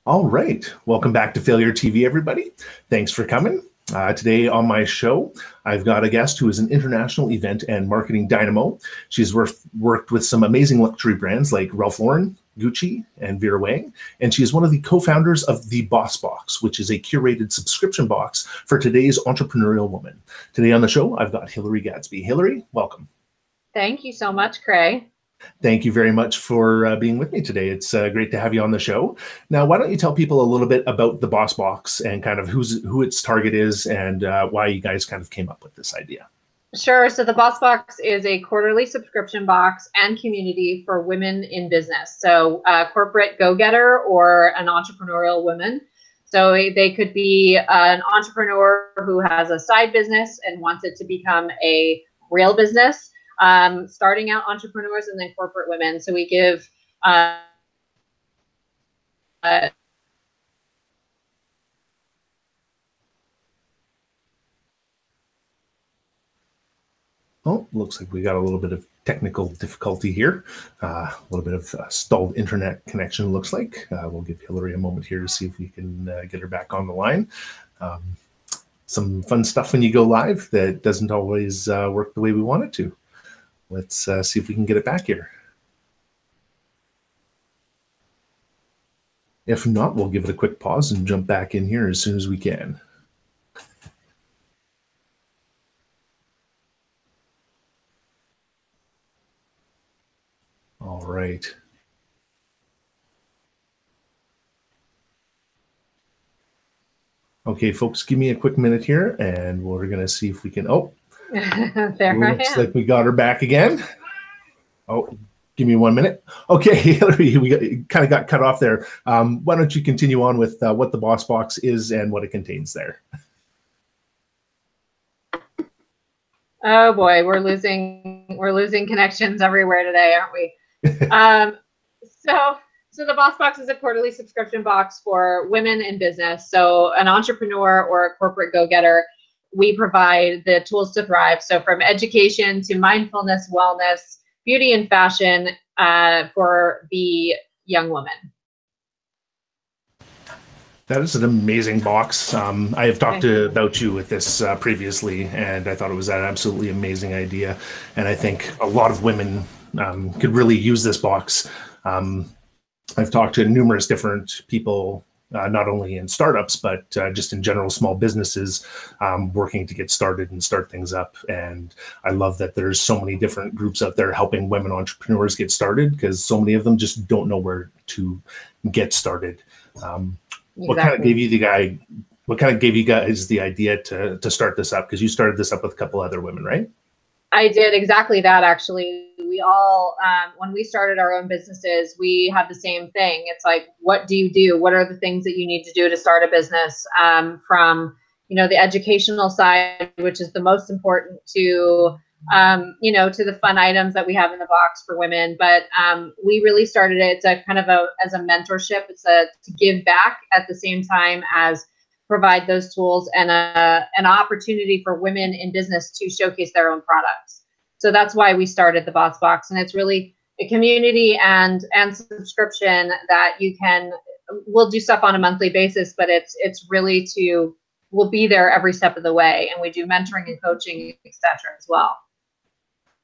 All right. Welcome back to Failure TV, everybody. Thanks for coming. Today on my show, I've got a guest who is an international event and marketing dynamo. She's worked with some amazing luxury brands like Ralph Lauren, Gucci, and Vera Wang. And she is one of the co-founders of the Boss Box, which is a curated subscription box for today's entrepreneurial woman. Today on the show, I've got Hillary Gadsby. Hillary, welcome. Thank you so much, Craig. Thank you very much for being with me today. It's great to have you on the show. Now, why don't you tell people a little bit about the Boss Box and kind of who its target is and why you guys kind of came up with this idea? Sure. So the Boss Box is a quarterly subscription box and community for women in business. So a corporate go-getter or an entrepreneurial woman. So they could be an entrepreneur who has a side business and wants it to become a real business. Starting out entrepreneurs and then corporate women. So we give Oh, looks like we got a little bit of technical difficulty here. A little bit of stalled internet connection, looks like. We'll give Hillary a moment here to see if we can get her back on the line. Some fun stuff when you go live that doesn't always work the way we want it to. Let's see if we can get it back here. If not, we'll give it a quick pause and jump back in here as soon as we can. All right. Okay, folks, give me a quick minute here, and we're going to see if we can. Oh, there looks like we got her back again. Oh, give me 1 minute. Okay, Hillary, we kind of got cut off there. Why don't you continue on with what the Boss Box is and what it contains there? Oh boy, we're losing connections everywhere today, aren't we? So the Boss Box is a quarterly subscription box for women in business. So an entrepreneur or a corporate go-getter, we provide the tools to thrive. So from education to mindfulness, wellness, beauty and fashion for the young woman. That is an amazing box. I have talked about you with this previously, and I thought it was an absolutely amazing idea. And I think a lot of women could really use this box. I've talked to numerous different people, not only in startups, but just in general small businesses working to get started and start things up. And I love that there's so many different groups out there helping women entrepreneurs get started, because so many of them just don't know where to get started. What kind of gave you guys the idea to start this up? Because you started this up with a couple other women, right? I did exactly that, actually. We all, when we started our own businesses, we had the same thing. It's like, what do you do? What are the things that you need to do to start a business? From, the educational side, which is the most important, to, to the fun items that we have in the box for women. But we really started it. It's a kind of as a mentorship. It's to give back at the same time as provide those tools and an opportunity for women in business to showcase their own products. So that's why we started the Boss Box, and it's really a community and subscription that we'll do stuff on a monthly basis, but it's really we'll be there every step of the way, and we do mentoring and coaching, etc. as well.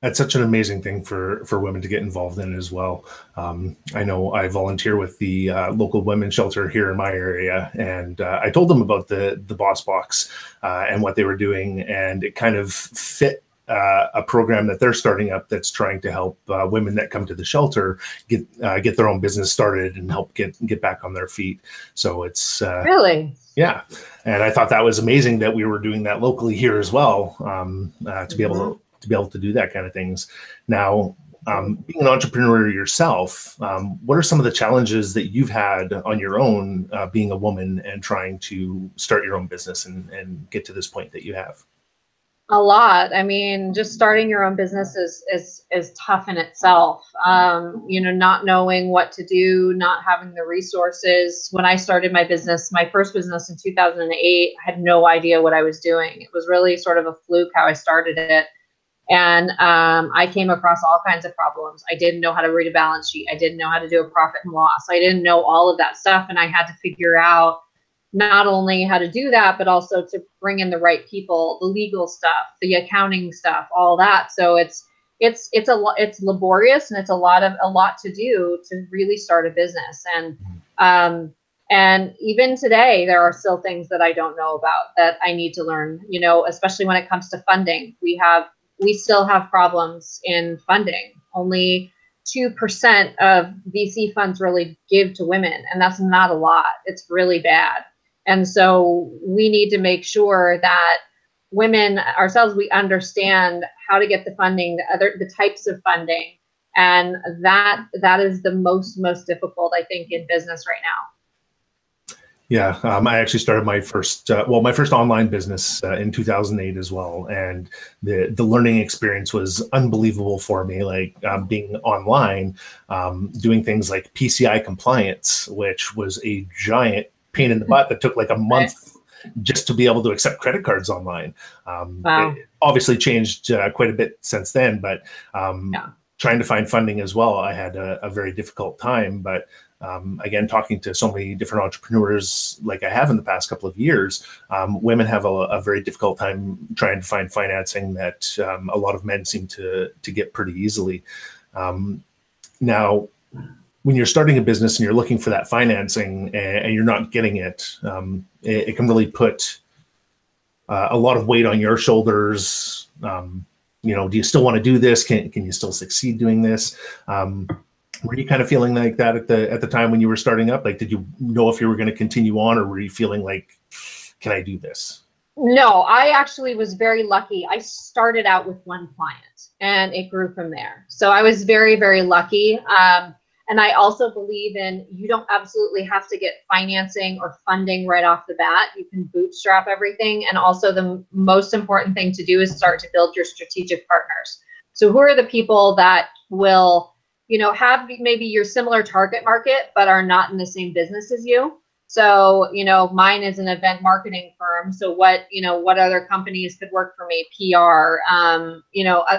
That's such an amazing thing for women to get involved in as well. I know I volunteer with the local women's shelter here in my area, and I told them about the Boss Box and what they were doing, and it kind of fit a program that they're starting up that's trying to help women that come to the shelter get their own business started and help get back on their feet. So it's really, yeah. And I thought that was amazing that we were doing that locally here as well, to be able to do that kind of things. Now, being an entrepreneur yourself, what are some of the challenges that you've had on your own being a woman and trying to start your own business and get to this point that you have? A lot. I mean, just starting your own business is tough in itself. Not knowing what to do, not having the resources. When I started my first business in 2008, I had no idea what I was doing. It was really sort of a fluke how I started it. And I came across all kinds of problems. I didn't know how to read a balance sheet. I didn't know how to do a profit and loss. I didn't know all of that stuff. And I had to figure out not only how to do that, but also to bring in the right people, the legal stuff, the accounting stuff, all that. So it's laborious, and it's a lot to do to really start a business. And even today, there are still things that I don't know about that I need to learn, especially when it comes to funding. We still have problems in funding. Only 2% of VC funds really give to women, and that's not a lot. It's really bad. And so we need to make sure that women ourselves, we understand how to get the funding, the types of funding. And that is the most difficult, I think, in business right now. Yeah, I actually started my first online business in 2008 as well, and the learning experience was unbelievable for me. Like being online, doing things like PCI compliance, which was a giant pain in the butt that took like a month just to be able to accept credit cards online. Wow. It obviously changed quite a bit since then, but trying to find funding as well, I had a very difficult time. But again, talking to so many different entrepreneurs like I have in the past couple of years, women have a very difficult time trying to find financing that a lot of men seem to get pretty easily. Now, when you're starting a business and you're looking for that financing and you're not getting it, it can really put a lot of weight on your shoulders. Do you still want to do this? Can you still succeed doing this? Were you kind of feeling like that at the time when you were starting up? Like, did you know if you were going to continue on, or were you feeling like, can I do this? No, I actually was very lucky. I started out with one client and it grew from there. So I was very, very lucky. And I also believe you don't absolutely have to get financing or funding right off the bat. You can bootstrap everything. And also the most important thing to do is start to build your strategic partners. So who are the people that will, have maybe your similar target market, but are not in the same business as you? So, mine is an event marketing firm. So what other companies could work for me? PR,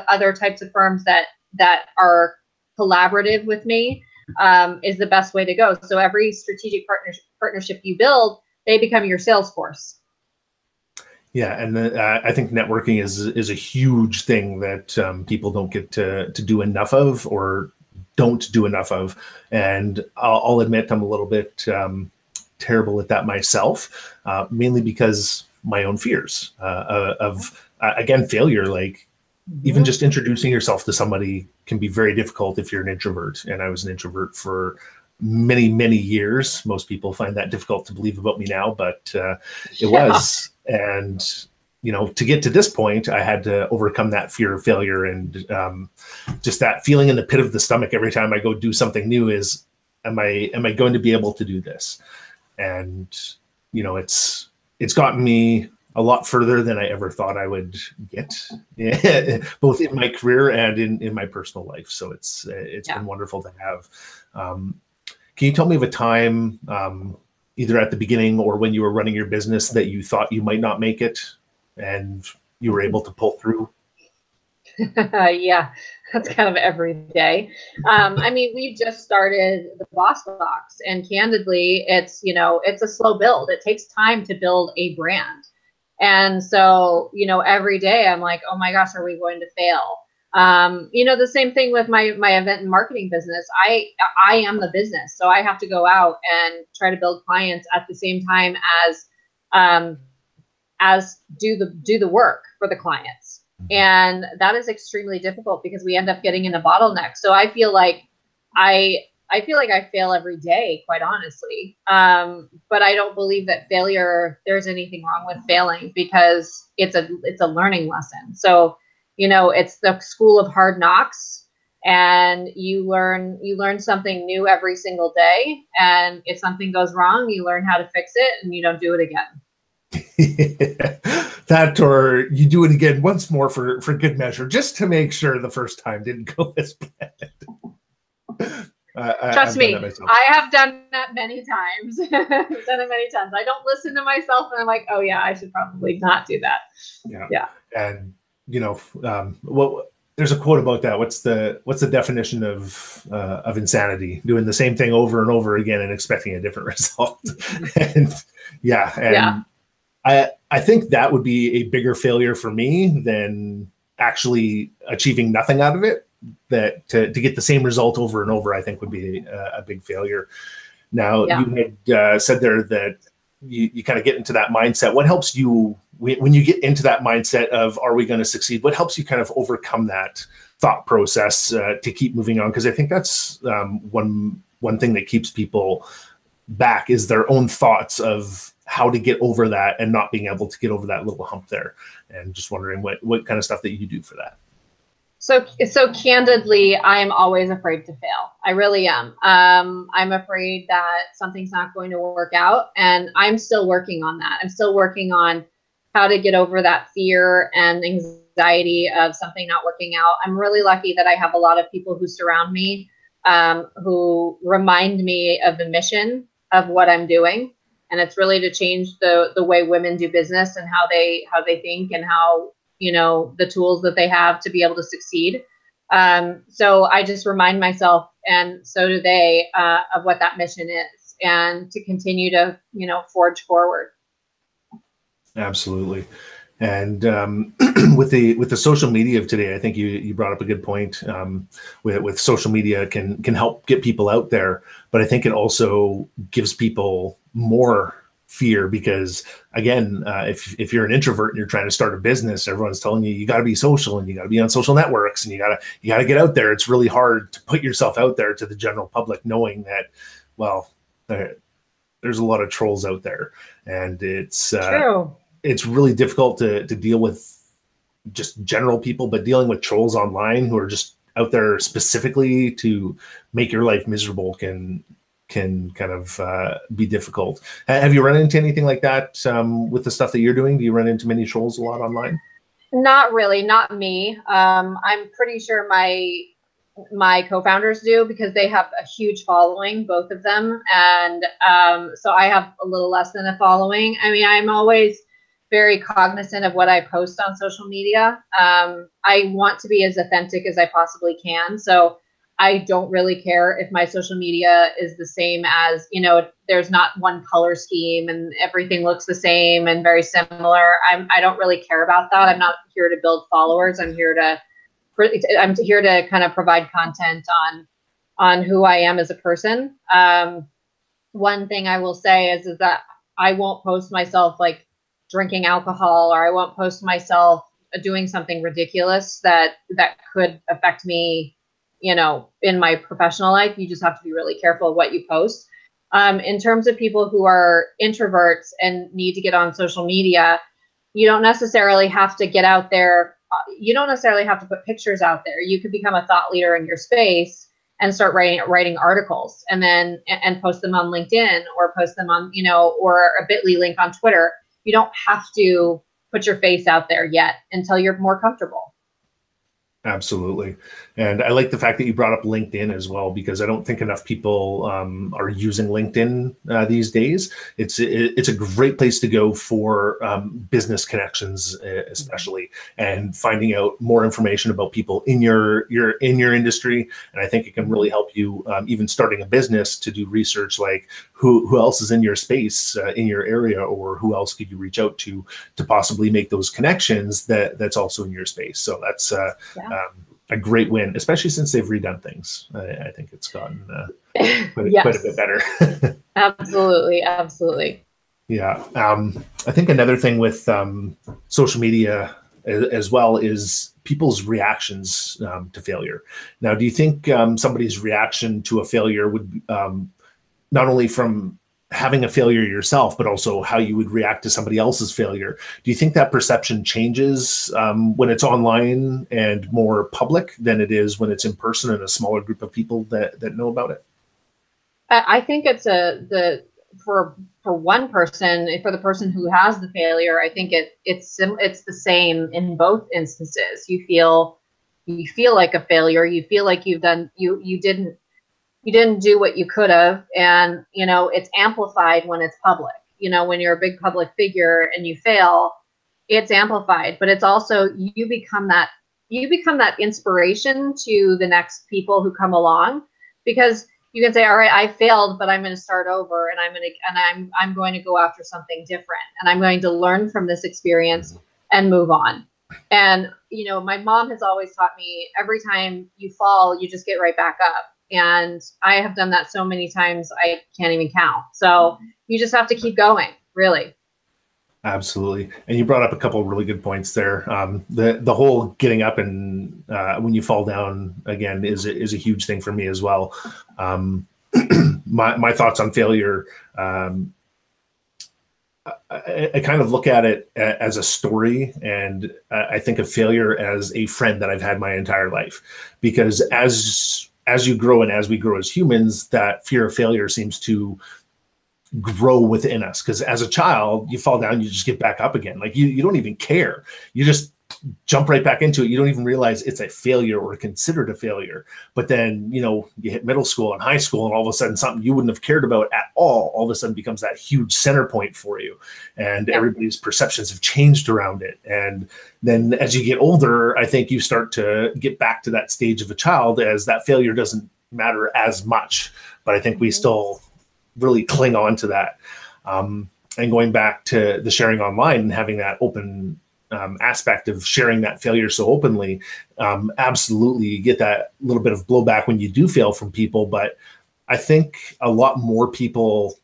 other types of firms that are collaborative with me is the best way to go. So every strategic partnership you build, they become your sales force. Yeah, and I think networking is a huge thing that people don't get to do enough of, or don't do enough of. And I'll admit I'm a little bit terrible at that myself, mainly because my own fears of again, failure. Like even just introducing yourself to somebody can be very difficult if you're an introvert. And I was an introvert for many, many years. Most people find that difficult to believe about me now, but it was. And, to get to this point, I had to overcome that fear of failure, and just that feeling in the pit of the stomach every time I go do something new is, am I going to be able to do this? And, it's gotten me a lot further than I ever thought I would get, both in my career and in my personal life. So it's been wonderful to have. Can you tell me of a time, either at the beginning or when you were running your business, that you thought you might not make it and you were able to pull through? Yeah, that's kind of every day. We've just started the Boss Box, and candidly, it's a slow build. It takes time to build a brand. And so, every day I'm like, oh my gosh, are we going to fail? The same thing with my event and marketing business. I am the business, so I have to go out and try to build clients at the same time as do the work for the clients. And that is extremely difficult because we end up getting in a bottleneck. So I feel like I fail every day, quite honestly. But I don't believe that there's anything wrong with failing, because it's a learning lesson. So, it's the school of hard knocks, and you learn something new every single day. And if something goes wrong, you learn how to fix it and you don't do it again. That, or you do it again once more for good measure, just to make sure the first time didn't go as planned. Trust me, I have done that many times. I've done it many times. I don't listen to myself, and I'm like, oh yeah, I should probably not do that. Yeah. And there's a quote about that. What's the definition of insanity? Doing the same thing over and over again and expecting a different result. And I think that would be a bigger failure for me than actually achieving nothing out of it. That to get the same result over and over, I think would be a big failure. Now, you had said there that you kind of get into that mindset. What helps you when you get into that mindset of, are we going to succeed? What helps you kind of overcome that thought process to keep moving on? Because I think that's one thing that keeps people back is their own thoughts of how to get over that and not being able to get over that little hump there. And just wondering what kind of stuff that you do for that. So candidly, I'm always afraid to fail. I really am. I'm afraid that something's not going to work out, and I'm still working on that. I'm still working on how to get over that fear and anxiety of something not working out. I'm really lucky that I have a lot of people who surround me, who remind me of the mission of what I'm doing. And it's really to change the way women do business and how they think and how, the tools that they have to be able to succeed. So I just remind myself, and so do they, of what that mission is, and to continue to, forge forward. Absolutely. And with the social media of today, I think you brought up a good point. With social media can help get people out there, but I think it also gives people more fear because, again, if you're an introvert and you're trying to start a business, everyone's telling you got to be social and you got to be on social networks and you got to get out there. It's really hard to put yourself out there to the general public, knowing that, well, there's a lot of trolls out there, and it's really difficult to deal with just general people, but dealing with trolls online who are just out there specifically to make your life miserable can kind of be difficult. Have you run into anything like that with the stuff that you're doing? Do you run into many trolls a lot online? Not really, not me. I'm pretty sure my co-founders do, because they have a huge following, both of them. And so I have a little less than a following. I mean, I'm always very cognizant of what I post on social media. I want to be as authentic as I possibly can. So I don't really care if my social media is the same as, there's not one color scheme and everything looks the same and very similar. I don't really care about that. I'm not here to build followers. I'm here to kind of provide content on who I am as a person. One thing I will say is that I won't post myself like drinking alcohol, or I won't post myself doing something ridiculous that could affect me, in my professional life. You just have to be really careful of what you post. In terms of people who are introverts and need to get on social media, you don't necessarily have to get out there. You don't necessarily have to put pictures out there. You could become a thought leader in your space and start writing articles and post them on LinkedIn, or post them on, or a bit.ly link on Twitter. You don't have to put your face out there yet until you're more comfortable. Absolutely. And I like the fact that you brought up LinkedIn as well, because I don't think enough people are using LinkedIn these days. It's a great place to go for business connections, especially, and finding out more information about people in your industry. And I think it can really help you even starting a business to do research, like who else is in your space, in your area, or who else could you reach out to possibly make those connections that's also in your space. So that's a great win, especially since they've redone things. I think it's gotten quite a bit better. Absolutely. Yeah. I think another thing with social media as well is people's reactions to failure. Now, do you think somebody's reaction to a failure would not only from having a failure yourself, but also how you would react to somebody else's failure? Do you think that perception changes when it's online and more public than it is when it's in person and a smaller group of people that know about it? I think it's for one person, for the person who has the failure, I think it's the same in both instances. You feel like a failure. You feel like you didn't do what you could have. And, it's amplified when it's public. When you're a big public figure and you fail, it's amplified, but it's also you become that inspiration to the next people who come along, because you can say, all right, I failed, but I'm going to start over, and I'm going to go after something different, and I'm going to learn from this experience and move on. And, you know, my mom has always taught me, every time you fall, you just get right back up. And I have done that so many times, I can't even count. So you just have to keep going, really. Absolutely. And you brought up a couple of really good points there. The whole getting up and when you fall down again is a huge thing for me as well. My thoughts on failure, I kind of look at it as a story, and I think of failure as a friend that I've had my entire life, because as you grow and as we grow as humans, that fear of failure seems to grow within us. Because as a child, you fall down, you just get back up again. Like you don't even care. You just jump right back into it. You don't even realize it's a failure or considered a failure. But then, you know, you hit middle school and high school, and all of a sudden something you wouldn't have cared about at all of a sudden becomes that huge center point for you. And everybody's perceptions have changed around it. And then as you get older, I think you start to get back to that stage of a child, as that failure doesn't matter as much. But I think we still really cling on to that. And going back to the sharing online and having that open aspect of sharing that failure so openly, absolutely, you get that little bit of blowback when you do fail from people. But I think a lot more people,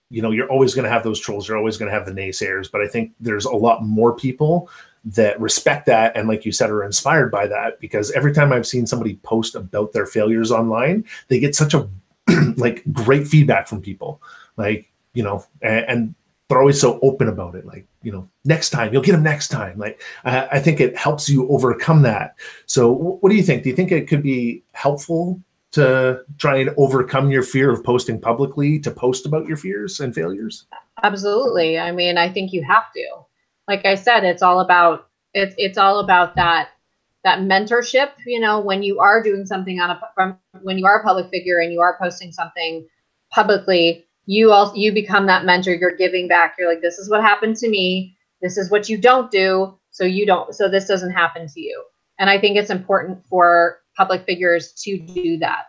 you know, you're always going to have those trolls, you're always going to have the naysayers, but I think there's a lot more people that respect that, and like you said, are inspired by that, because every time I've seen somebody post about their failures online, they get such a like great feedback from people, like, you know, and they're always so open about it. Like, you know, next time you'll get them next time. Like, I think it helps you overcome that. So what do you think? Do you think it could be helpful to try and overcome your fear of posting publicly, to post about your fears and failures? Absolutely. I mean, I think you have to. Like I said, it's all about that mentorship. You know, when you are doing something when you are a public figure and you are posting something publicly, you become that mentor. You're giving back. You're like, this is what happened to me. This is what you don't do, so this doesn't happen to you. And I think it's important for public figures to do that.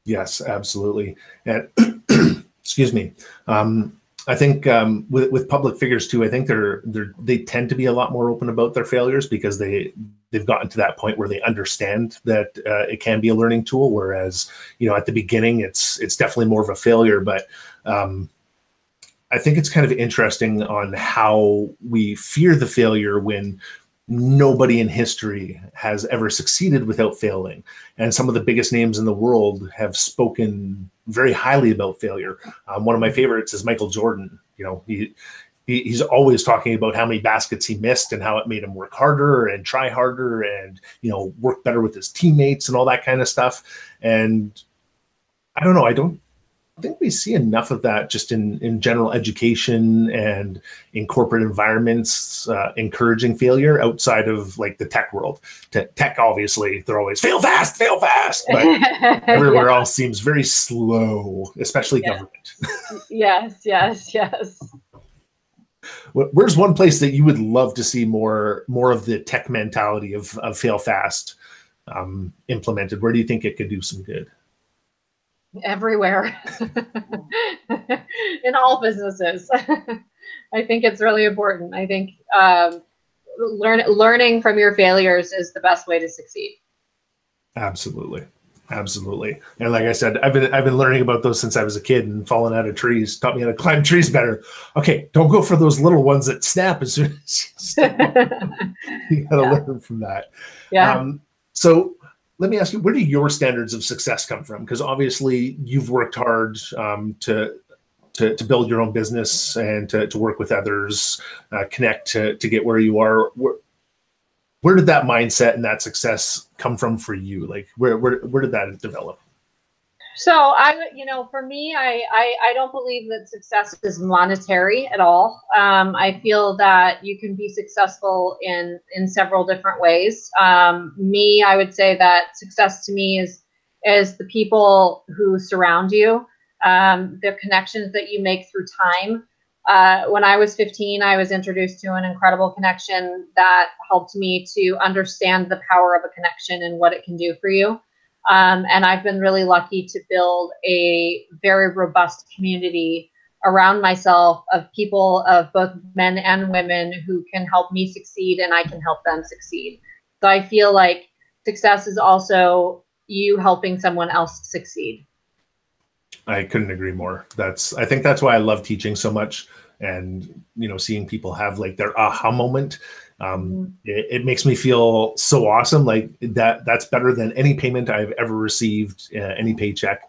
Yes, absolutely. And excuse me. I think with public figures too, I think they tend to be a lot more open about their failures, because they've gotten to that point where they understand that it can be a learning tool. Whereas, you know, at the beginning, it's definitely more of a failure. But I think it's kind of interesting on how we fear the failure when nobody in history has ever succeeded without failing. And some of the biggest names in the world have spoken very highly about failure. One of my favorites is Michael Jordan. You know, he's always talking about how many baskets he missed and how it made him work harder and try harder and, you know, work better with his teammates and all that kind of stuff. And I don't know, I don't think we see enough of that just in general education and in corporate environments, encouraging failure outside of like the tech world. Tech, obviously, they're always fail fast, but everywhere else seems very slow, especially government. Yes. Where's one place that you would love to see more of the tech mentality of fail fast implemented? Where do you think it could do some good? Everywhere. In all businesses. I think it's really important. I think learning from your failures is the best way to succeed. Absolutely. And like I said, I've been learning about those since I was a kid, and falling out of trees taught me how to climb trees better. Okay, don't go for those little ones that snap as soon as you step up. You got to learn from that. Yeah. So let me ask you, where do your standards of success come from? Because obviously you've worked hard to build your own business and to work with others, connect to get where you are. Where did that mindset and that success come from for you? Like where did that develop? So for me, I don't believe that success is monetary at all. I feel that you can be successful in several different ways. I would say that success to me is the people who surround you, the connections that you make through time, When I was 15, I was introduced to an incredible connection that helped me to understand the power of a connection and what it can do for you. And I've been really lucky to build a very robust community around myself of people, of both men and women, who can help me succeed and I can help them succeed. So I feel like success is also you helping someone else succeed. I couldn't agree more. I think that's why I love teaching so much, and seeing people have like their aha moment. It makes me feel so awesome. Like that's better than any payment I've ever received, any paycheck.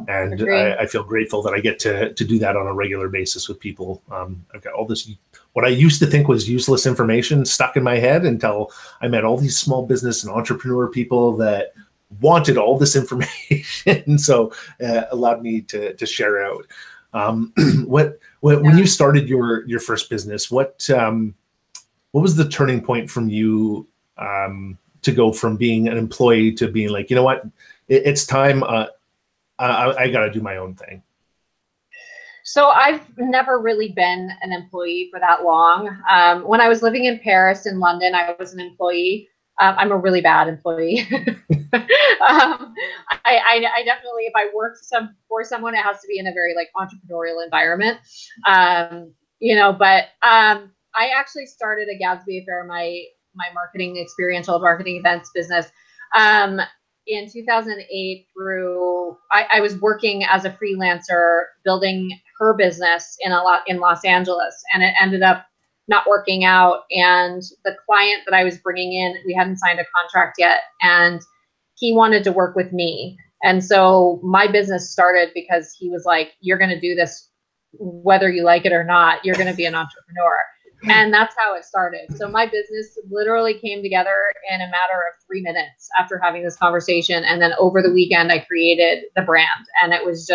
And I feel grateful that I get to do that on a regular basis with people. I've got all this, what I used to think was useless information stuck in my head until I met all these small business and entrepreneur people that wanted all this information. So allowed me to share out. When you started your first business, what was the turning point from you to go from being an employee to being like, you know what, it's time. I got to do my own thing. So I've never really been an employee for that long. When I was living in Paris and London, I was an employee. I'm a really bad employee. I definitely, if I work for someone, it has to be in a very like entrepreneurial environment. But I actually started a Gadsby Affair, my marketing, experiential marketing events business. In 2008 I was working as a freelancer building her business in Los Angeles, and it ended up not working out. And the client that I was bringing in, we hadn't signed a contract yet, and he wanted to work with me. And so my business started because he was like, you're going to do this whether you like it or not. You're going to be an entrepreneur. And that's how it started. So my business literally came together in a matter of 3 minutes after having this conversation. And then over the weekend, I created the brand, and it was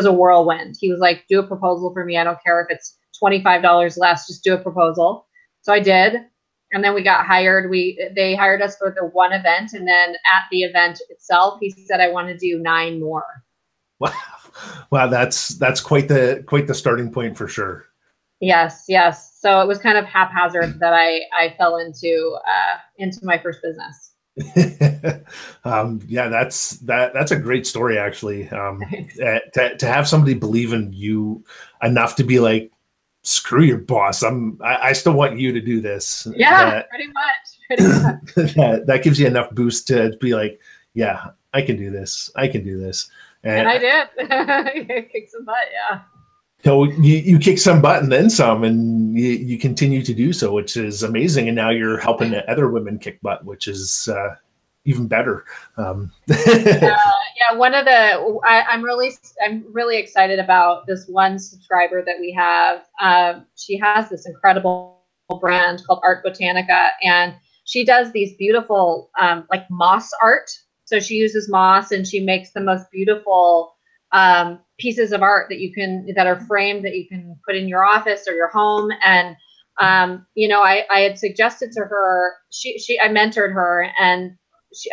a whirlwind. He was like, do a proposal for me. I don't care if it's $25 less, just do a proposal. So I did. And then we got hired. They hired us for the one event. And then at the event itself, he said, I want to do 9 more. Wow. Wow. That's quite the starting point for sure. Yes. So it was kind of haphazard that I fell into my first business. Yeah, that's a great story, actually. To have somebody believe in you enough to be like, screw your boss, I still want you to do this. Yeah, pretty much. That gives you enough boost to be like, yeah, I can do this. And I did. Kick some butt, yeah. So you kick some butt and then some, and you continue to do so, which is amazing. And now you're helping other women kick butt, which is even better. Yeah, I'm really excited about this one subscriber that we have. She has this incredible brand called Art Botanica, and she does these beautiful like moss art. So she uses moss, and she makes the most beautiful pieces of art that are framed that you can put in your office or your home. And I had suggested to her, I mentored her, and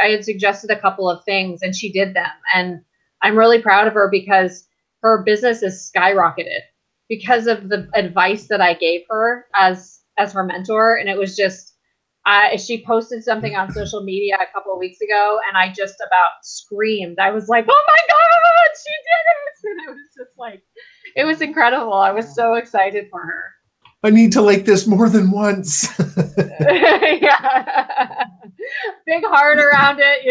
I had suggested a couple of things, and she did them. And I'm really proud of her because her business has skyrocketed because of the advice that I gave her as her mentor. And it was just, she posted something on social media a couple of weeks ago, and I just about screamed. I was like, oh my God, she did it. And I was just like, it was incredible. I was so excited for her. I need to like this more than once. Yeah. Big heart around it,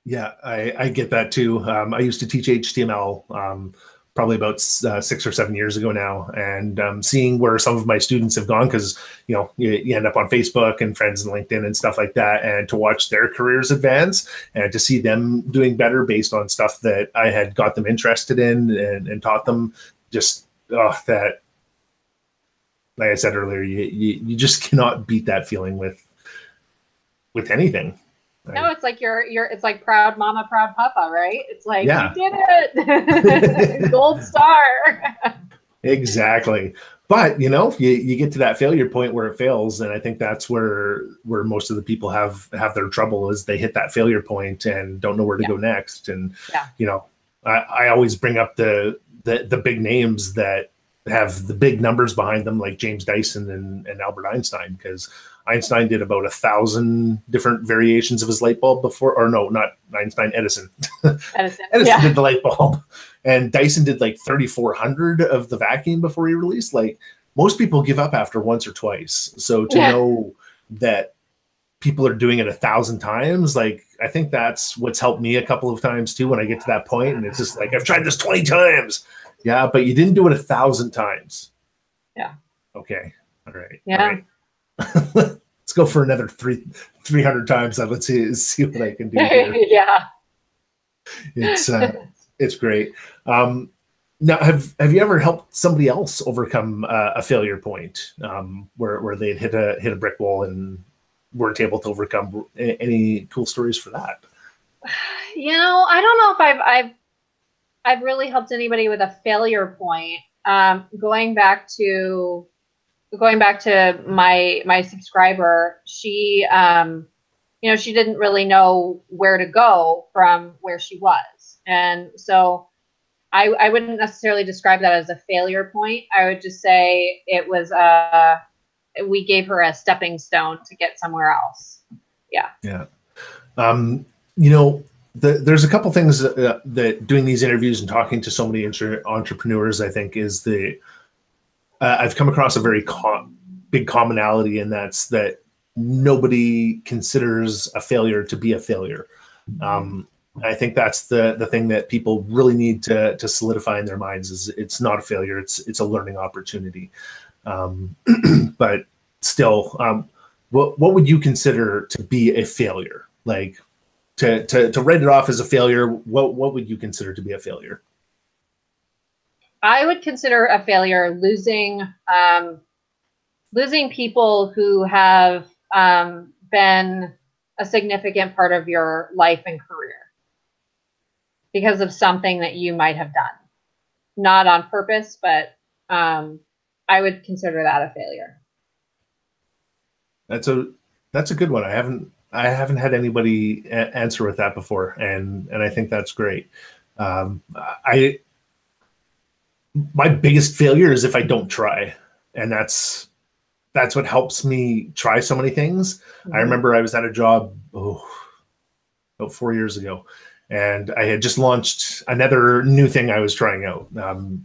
Yeah, I get that too. I used to teach HTML probably about 6 or 7 years ago now, and seeing where some of my students have gone, because you end up on Facebook and friends and LinkedIn and stuff like that, and to watch their careers advance and to see them doing better based on stuff that I had got them interested in and taught them, just that, like I said earlier, you just cannot beat that feeling with anything. No, it's like it's like proud mama, proud papa, right? It's like, yeah, you did it. Gold star. Exactly. But you get to that failure point where it fails, and I think that's where most of the people have their trouble, is they hit that failure point and don't know where to go next. And I always bring up the big names that have the big numbers behind them, like James Dyson and Albert Einstein, because Einstein did about 1,000 different variations of his light bulb before, or no, not Einstein, Edison. Edison Edison did the light bulb, and Dyson did like 3,400 of the vacuum before he released. Like, most people give up after once or twice. So to know that people are doing it 1,000 times, like, I think that's what's helped me a couple of times too, when I get to that point, and it's just like, I've tried this 20 times. Yeah, but you didn't do it 1,000 times. Yeah. Okay. All right. Yeah. All right. Let's go for another 300 times. Let's see what I can do here. Yeah. It's great. Now, have you ever helped somebody else overcome a failure point, where they'd hit a brick wall and weren't able to overcome? Any cool stories for that? You know, I don't know if I've really helped anybody with a failure point. Going back to my subscriber, she you know, she didn't really know where to go from where she was, and so I wouldn't necessarily describe that as a failure point. I would just say it was we gave her a stepping stone to get somewhere else. Yeah. Yeah. You know, there's a couple things that doing these interviews and talking to so many entrepreneurs, I think, is I've come across a very big commonality, and that's that nobody considers a failure to be a failure. I think that's the thing that people really need to solidify in their minds, is it's not a failure. It's a learning opportunity. But still, what would you consider to be a failure? Like, to write it off as a failure, what would you consider to be a failure? I would consider a failure losing people who have been a significant part of your life and career because of something that you might have done, not on purpose, but I would consider that a failure. That's a good one. I haven't had anybody answer with that before, and I think that's great. My biggest failure is if I don't try, and that's what helps me try so many things. Mm-hmm. I remember I was at a job about 4 years ago, and I had just launched another new thing I was trying out,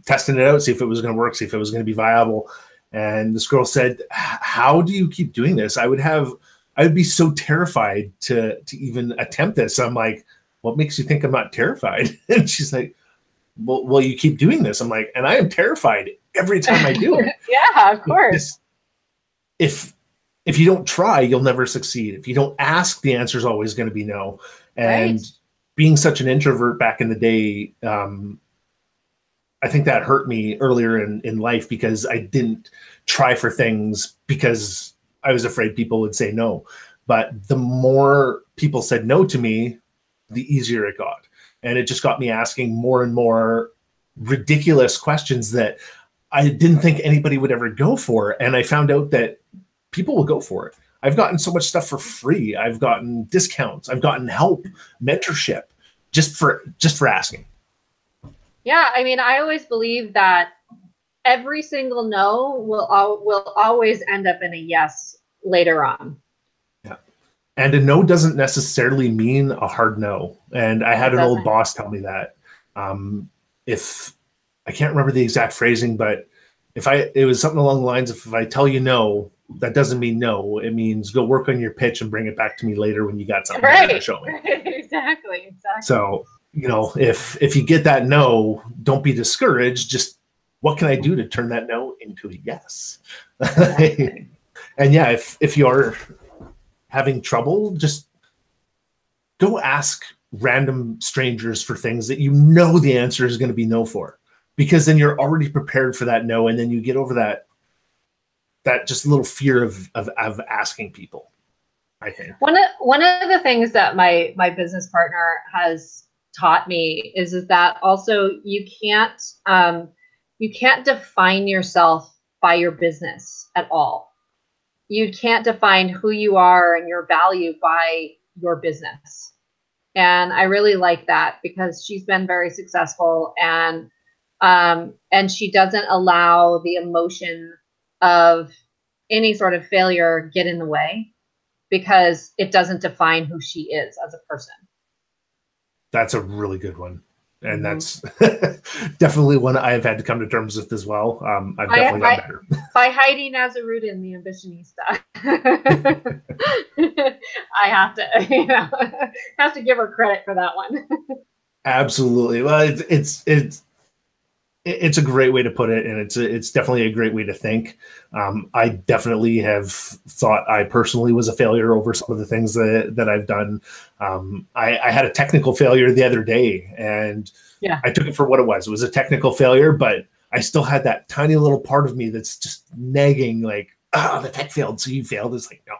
testing it out, see if it was going to work, see if it was going to be viable. And this girl said, "How do you keep doing this? I would be so terrified to even attempt this." I'm like, "What makes you think I'm not terrified?" And she's like, well, you keep doing this. I'm like, and I am terrified every time I do it. Yeah, of course. If you don't try, you'll never succeed. If you don't ask, the answer is always going to be no. And being such an introvert back in the day, I think that hurt me earlier in life, because I didn't try for things because I was afraid people would say no. But the more people said no to me, the easier it got. And it just got me asking more and more ridiculous questions that I didn't think anybody would ever go for. And I found out that people will go for it. I've gotten so much stuff for free. I've gotten discounts. I've gotten help, mentorship, just for asking. Yeah, I mean, I always believe that every single no will always end up in a yes later on. Yeah. And a no doesn't necessarily mean a hard no. And I had an old boss tell me that. If I can't remember the exact phrasing, but it was something along the lines of, if I tell you no, that doesn't mean no. It means go work on your pitch and bring it back to me later when you got something to show me. Exactly. So, you know, if you get that no, don't be discouraged. Just, what can I do to turn that no into a yes? Exactly. And yeah, if you're having trouble, just go ask random strangers for things that you know the answer is going to be no for, because then you're already prepared for that no, and then you get over that just little fear of asking people, I think. One of the things that my business partner has taught me is that also you can't define yourself by your business at all. You can't define who you are and your value by your business. And I really like that, because she's been very successful, and And she doesn't allow the emotion of any sort of failure get in the way, because it doesn't define who she is as a person. That's a really good one. And that's definitely one I've had to come to terms with as well. I've definitely got better. By Heidi Nazaruddin, the Ambitionista. I have to, have to give her credit for that one. Absolutely. Well, it's a great way to put it, and it's definitely a great way to think. I definitely have thought I personally was a failure over some of the things that I've done. I had a technical failure the other day, and I took it for what it was. It was a technical failure, but I still had that tiny little part of me that's just nagging, like, the tech failed, so you failed. It's like, no,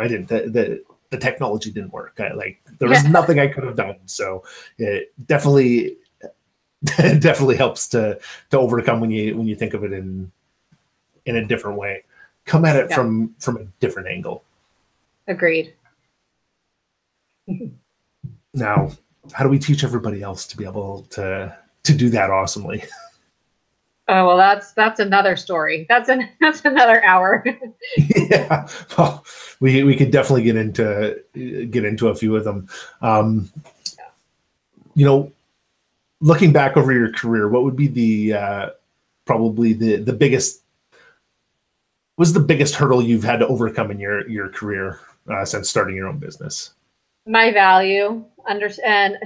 I didn't. The technology didn't work. There was nothing I could have done. So it definitely helps to overcome when you think of it in a different way. Come at it from a different angle. Agreed. Now, how do we teach everybody else to be able to do that awesomely? Oh, well, that's another story. That's another hour. Yeah, well, we could definitely get into a few of them. Looking back over your career, what would be the probably the biggest hurdle you've had to overcome in your career since starting your own business? My value, and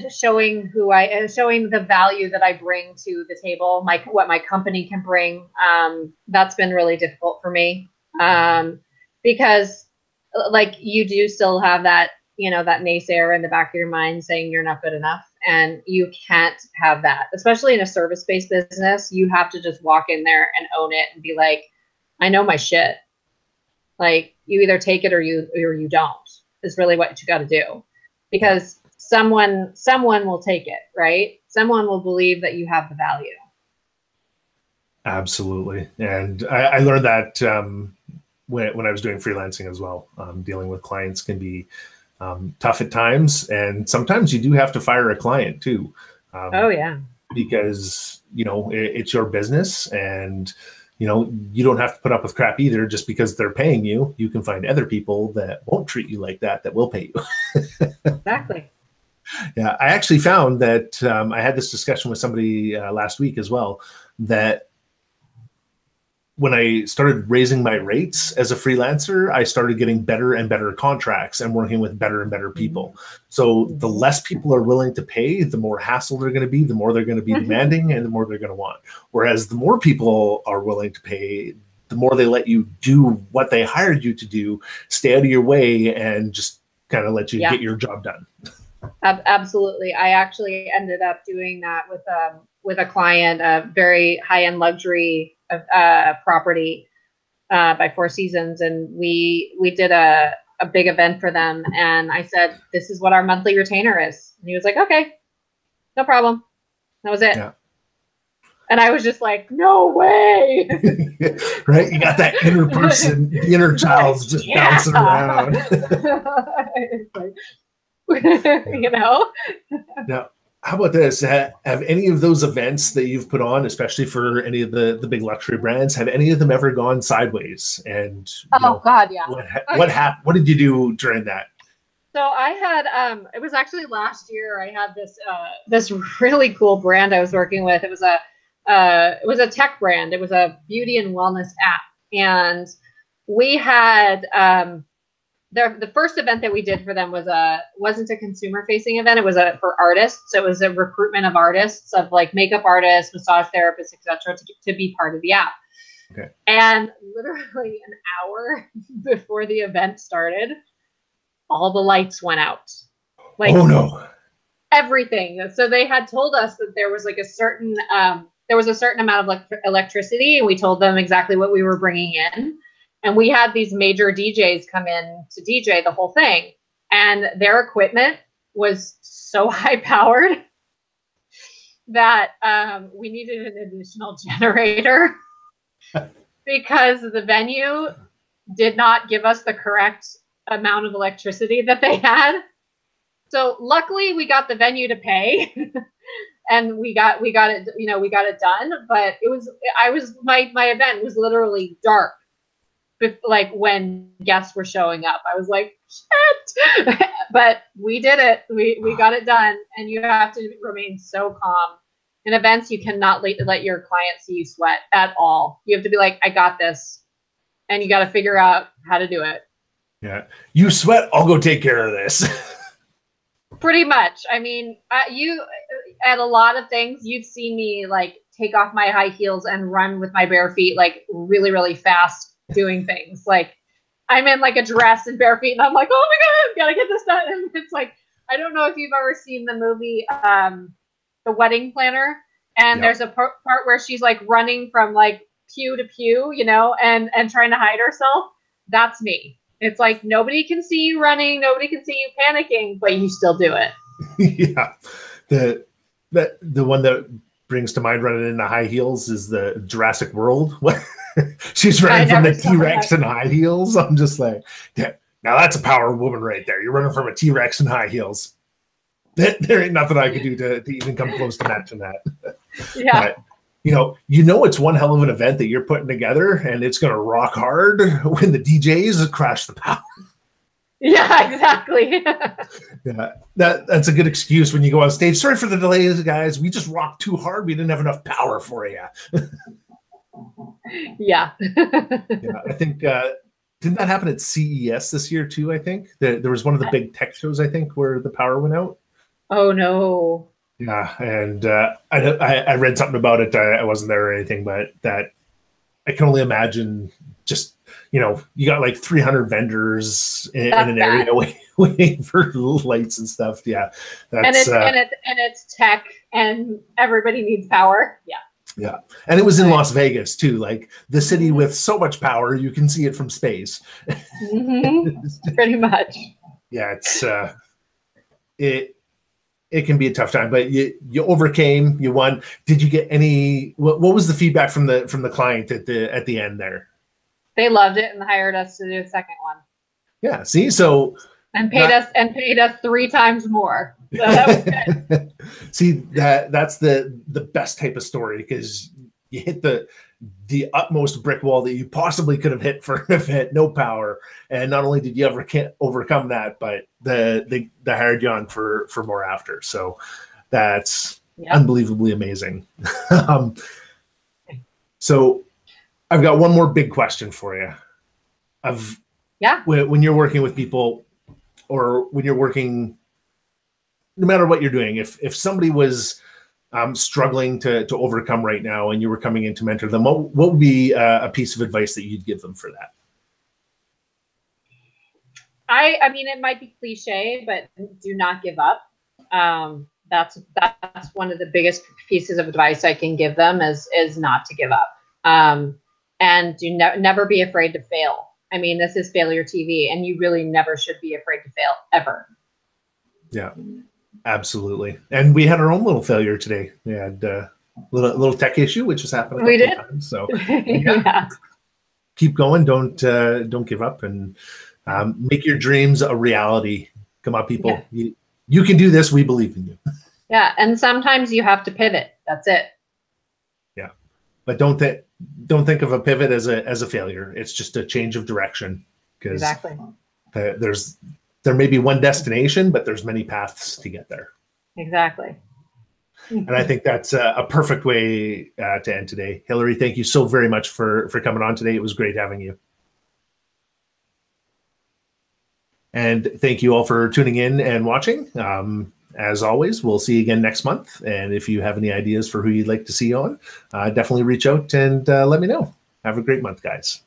showing the value that I bring to the table, what my company can bring. That's been really difficult for me, because like you do still have that, that naysayer in the back of your mind saying you're not good enough. And you can't have that, especially in a service-based business. You have to just walk in there and own it and be like, I know my shit. Like, you either take it or you don't, is really what you got to do, because someone will take it, right? Someone will believe that you have the value. Absolutely. And I learned that when I was doing freelancing as well. Dealing with clients can be tough at times, and sometimes you do have to fire a client too. Oh yeah, because it's your business, and you don't have to put up with crap either. Just because they're paying you, you can find other people that won't treat you like that will pay you. Exactly. Yeah, I actually found that I had this discussion with somebody last week as well, that when I started raising my rates as a freelancer, I started getting better and better contracts and working with better and better people. So the less people are willing to pay, the more hassle they're going to be, the more they're going to be demanding, and the more they're going to want. Whereas the more people are willing to pay, the more they let you do what they hired you to do, stay out of your way, and just kind of let you get your job done. Absolutely. I actually ended up doing that with a client, a very high-end luxury property by Four Seasons, and we did a big event for them, and I said, this is what our monthly retainer is, and he was like, okay, no problem. That was it. Yeah. And I was just like, no way. Right? You got that inner person, the inner child's just bouncing around. Now, how about this? Have any of those events that you've put on, especially for any of the big luxury brands, have any of them ever gone sideways? And God, yeah. What happened? What did you do during that? So I had it was actually last year. I had this really cool brand I was working with. It was a tech brand. It was a beauty and wellness app, and we had the first event that we did for them wasn't a consumer facing event. It was for artists. So it was a recruitment of artists, of like makeup artists, massage therapists, etc., to be part of the app. Okay. And literally an hour before the event started, all the lights went out. Like, oh no. Everything. So they had told us that there was like a certain amount of electricity, and we told them exactly what we were bringing in. And we had these major DJs come in to DJ the whole thing, and their equipment was so high powered that we needed an additional generator because the venue did not give us the correct amount of electricity that they had. So luckily we got the venue to pay and we got it, we got it done. But my event was literally dark, like when guests were showing up. I was like, shit. But we did it. We got it done. And you have to remain so calm. In events, you cannot let your client see you sweat at all. You have to be like, I got this. And you got to figure out how to do it. Yeah. You sweat, I'll go take care of this. Pretty much. I mean, you at a lot of things, you've seen me like take off my high heels and run with my bare feet, like really, really fast doing things. Like I'm in like a dress and bare feet and I'm like, oh my God, gotta get this done. And it's like, I don't know if you've ever seen the movie, The Wedding Planner. And there's a part where she's like running from like pew to pew, and trying to hide herself. That's me. It's like nobody can see you running, nobody can see you panicking, but you still do it. Yeah. The one that brings to mind running in the high heels is the Jurassic World. She's running from the T-Rex in high heels. I'm just like, yeah, now that's a power woman right there. You're running from a T-Rex in high heels. There ain't nothing I could do to even come close to matching that. Yeah. But, it's one hell of an event that you're putting together, and it's going to rock hard when the DJs crash the power. Yeah, exactly. Yeah, that's a good excuse when you go on stage. Sorry for the delays, guys. We just rocked too hard. We didn't have enough power for you. Yeah. Yeah, I think didn't that happen at CES this year too? I think there was one of the big tech shows, I think, where the power went out. Oh no. Yeah, and I read something about it. I wasn't there or anything, but that I can only imagine. Just you got like 300 vendors in an area waiting for lights and stuff. Yeah, that's and it's tech, and everybody needs power. Yeah. Yeah, and it was in Las Vegas too, like the city with so much power you can see it from space. Mm-hmm. Pretty much. Yeah, it's it can be a tough time, but you overcame, you won. Did you get any? What was the feedback from the client at the end there? They loved it and hired us to do a second one. Yeah, see, so and paid us 3 times more. So that was good. See, that's the best type of story, because you hit the utmost brick wall that you possibly could have hit for an event, no power. And not only did you overcome that, but they hired you on for more after. So that's unbelievably amazing. So I've got one more big question for you. When you're working with people, or when you're working, no matter what you're doing, if somebody was struggling to overcome right now and you were coming in to mentor them, what would be a piece of advice that you'd give them for that? I mean, it might be cliche, but do not give up. That's one of the biggest pieces of advice I can give them is not to give up. And do never be afraid to fail. I mean, this is Failure TV, and you really never should be afraid to fail, ever. Yeah, absolutely. And we had our own little failure today. We had a little tech issue, which has happened a couple of times. So keep going. Don't give up, and make your dreams a reality. Come on, people. Yeah. You can do this. We believe in you. Yeah, and sometimes you have to pivot. That's it. Yeah, but don't think of a pivot as a failure. It's just a change of direction. Exactly. There may be one destination, but there's many paths to get there. Exactly. And I think that's a perfect way to end today. Hillary, thank you so very much for coming on today. It was great having you. And thank you all for tuning in and watching. As always, we'll see you again next month. And if you have any ideas for who you'd like to see on, definitely reach out and let me know. Have a great month, guys.